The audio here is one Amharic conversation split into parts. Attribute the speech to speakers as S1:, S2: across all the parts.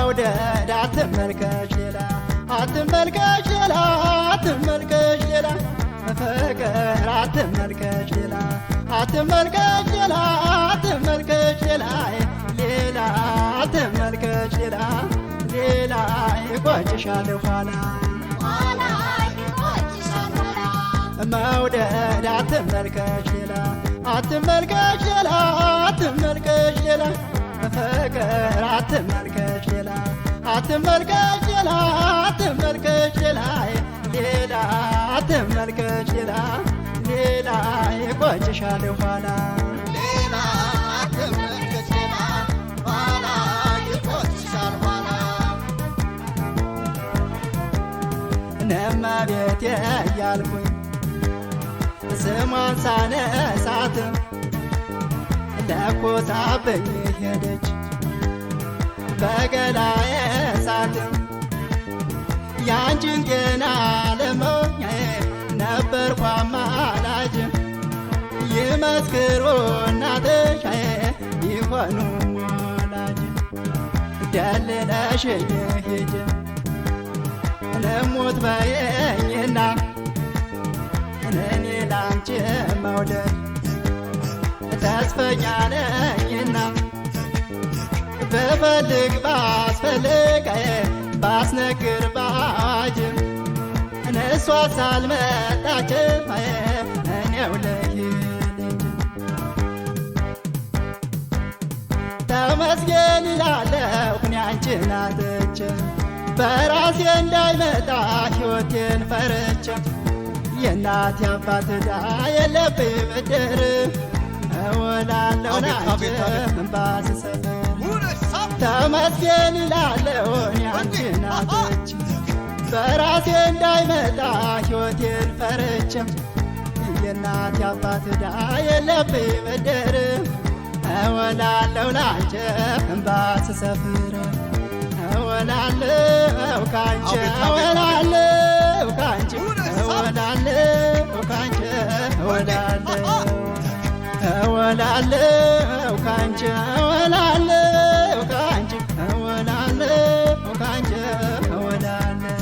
S1: መውደድ አትመልከች ሌላ አትመልከች ሌላ አትመልከች ሌላ ፍቅር አትመልከች ሌላ አትመልከች ሌላ አትመልከች ሌላ ሌላ አትመልከች ሌላ ሌላ ይቆጭሻል ኋላ መውደድ አትመልከች ሌላ አትመልከች ሌላ አትመልከች ሌላ ፍቅር አትመልከች ሌላ አትመልከች ሌላ አትመልከች ሌላ ሌላ አትመልከች ሌላ ሌላ ይቆጭሻል ኋላ
S2: ሌላ አትመልከች ሌላ ኋላ ይቆጭሻል ኋላ
S1: እኔማ ቤቴ እያልኩኝ ስሟን ሳነሳት ለኮሳብኝ ሄደች በገላዬ ሳት ያንቺን ገና ለመኛዬ ነበርኩ አማላጅ ይመስክሩ እናትሽ ይሆኑ ወላጅ ደልለሽኝ ሂጅ ልሙት በይኝና እኔ ላንቺ መውደድ ተስፈኛ ነኝና ብፈልግ ባስፈልግ ባስነግር ባዋጅ እሷ ሳልመጣች እኔው ልሂድ እንጂ ተመስገን ይላለሁ እኔ አንቺን አጥቼ በራሴ እንዳይመጣ ሕይወቴን ፈርቼ የእናት የአባት ዕዳ የለብኝ ብድር እውላለሁ ናንቺ እንባ ስሰፍር ተመስገን ይላለሁ እኔ አንቺን አጥቼ በራሴ እንዳይመጣ ሕይወቴን ፈርቼ የእናት የአባት ዕዳ የለብኝ ብድር እውላለሁ ናንቺ እንባ ስሰፍር እውላለሁ ካንቺ እውላለሁ ካንቺ እውላለሁ ካንቺ እውላለሁ እውላለሁ ካንቺ እውላለሁ ካንቺ እውላለሁ ካንቺ እውላለሁ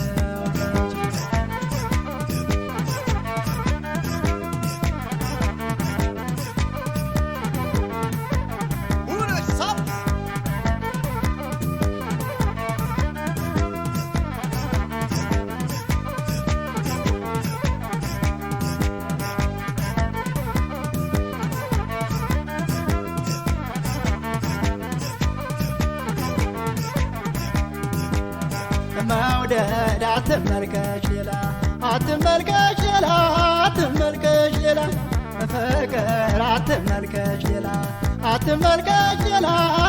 S1: መውደድ አትመልከች ሌላ አትመልከች ሌላ አትመልከች ሌላ ፍቅር አትመልከች ሌላ አትመልከች ሌላ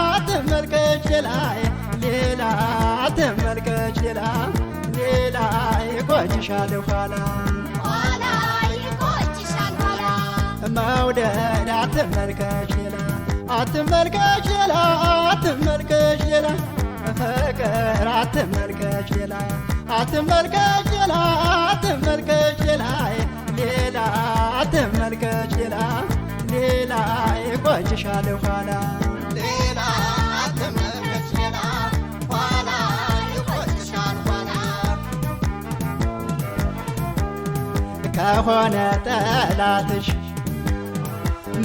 S1: አትመልከች ሌላ ሌላ አትመልከች ሌላ ሌላ ይቆጭሻል ኋላ መውደድ አትመልከች ሌላ አትመልከች ሌላ አትመልከች ሌላ ፍቅር አትመልከች ሌላ አትመልከች ሌላ አትመልከች ሌላ ሌላ አትመልከች ሌላ ሌላ ይቆጭሻል ኋላ
S2: ሌላ አትመልከች ሌላ ኋላ ይቆጭሻል ኋላ
S1: ከሆነ ጠላትሽ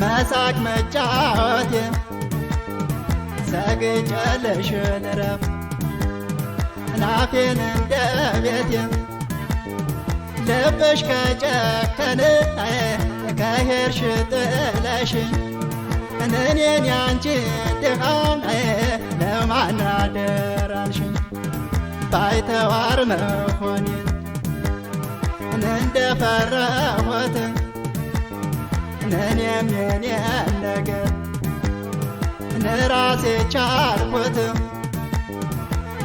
S1: መሳቅ መጫወት ሰግጬልሽ ልረፍ ናፌን እንደ ቤቴ ልብሽ ከጨከነ ከሄድሽ ጥለሽ እኔን ያንቺን ድኻም ለማን አደራልሽኝ ባይተዋር መሆኔን እንደፈራሁት እኔም የኔን ነገር ራሴ ቻልኩት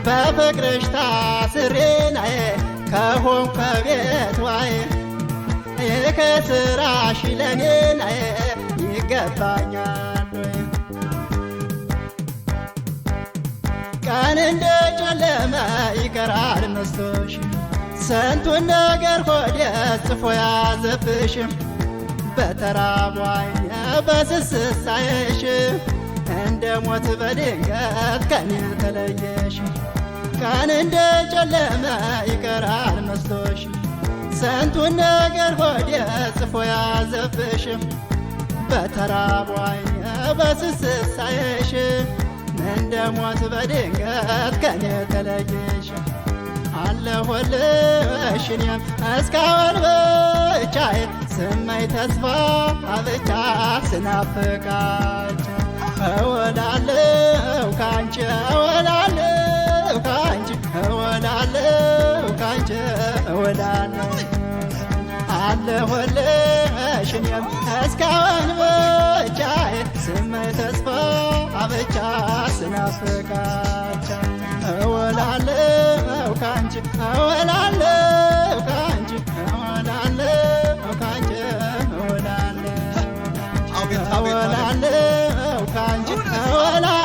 S1: በፍቅርሽ ታስሬን ከሆንኩ ከቤት ዋይ ከስራሽ ለኔን ይገባኛል ቀን እንደ ጨለመ ይቀራል መስቶሽ ስንቱን ነገር ሆዴ ጽፎ ያዘብሽም በተራቧይ በስስት ሳይሽ እንደ ሞት በድንገት ከኔ ተለየሽ ቀን እንደ ጨለመ ይቀራል መስሎሽ ስንቱን ነገር ሆዴ ጽፎ ያዘብሽ በተራቡ ዓይኔ በስስት ሳይሽ እንደ ሞት በድንገት ከኔ ተለየሽ አለሁልሽ እኔም እስካሁን ብቻዬን ስመኝ ተስፋ ብቻ ስናፍቃቸው እወላለሁ ካንቺ እወላለሁ ካንቺ እወላለሁ ካንቺ እወላለሁ አለሁልሽ እኔም እስካሁን ብቻዬን ስመኝ ተስፋ ብቻ ስናፍቃቸው እወላለሁ ካንቺ እወላለሁ ካንቺ እወላለሁ ካንቺ እወላለሁ ካንቺ እወላለሁ